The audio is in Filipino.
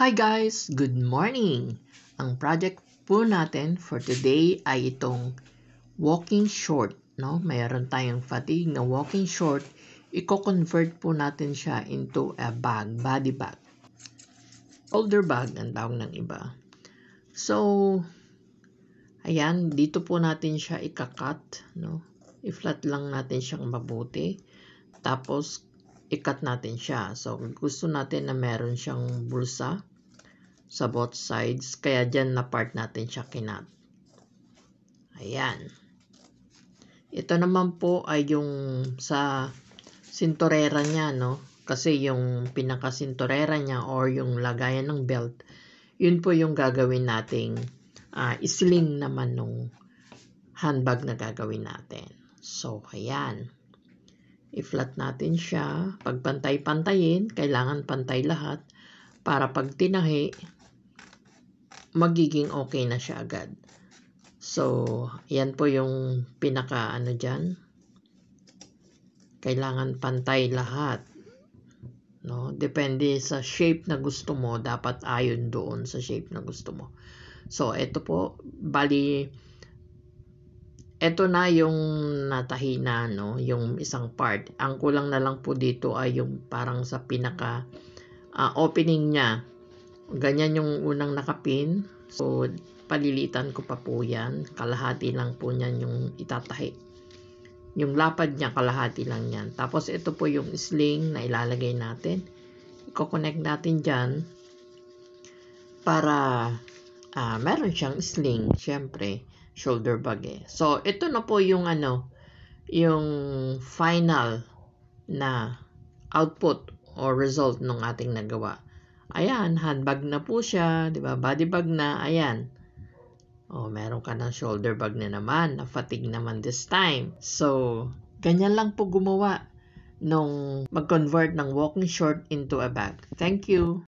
Hi guys! Good morning! Ang project po natin for today ay itong walking short. No? Mayroon tayong fatigue na walking short. Iko-convert po natin siya into a bag, body bag. Shoulder bag ang tawag ng iba. So, ayan, dito po natin siya ikakat. No? I-flat lang natin siyang mabuti. Tapos, ikat natin siya. So, gusto natin na meron siyang bulsa sa both sides. Kaya dyan na part natin siya kinat. Ayan. Ito naman po ay yung sa sinturera niya, no? Kasi yung pinaka-sinturera niya or yung lagayan ng belt, yun po yung gagawin nating isling naman nung handbag na gagawin natin. So, ayan. I-flat natin siya. Pag pantay-pantayin, kailangan pantay lahat para pag tinahi, magiging okay na siya agad. So, yan po yung pinaka dyan. Kailangan pantay lahat. No? Depende sa shape na gusto mo, dapat ayon doon sa shape na gusto mo. So, ito po, bali, ito na yung natahi na, no? Yung isang part. Ang kulang na lang po dito ay yung parang sa pinaka opening niya. Ganyan yung unang nakapin. So, palilitan ko pa po yan. Kalahati lang po niyan yung itatahi. Yung lapad niya, kalahati lang yan. Tapos, ito po yung sling na ilalagay natin. I-connect natin dyan para meron siyang sling. Siyempre, shoulder bag eh. So, ito na po yung yung final na output or result ng ating nagawa. Ayan, handbag na po siya, 'di ba? Body bag na, ayan. Oh, meron ka ng shoulder bag na naman, na fatigue naman this time. So, ganyan lang po gumawa nung mag-convert ng walking short into a bag. Thank you.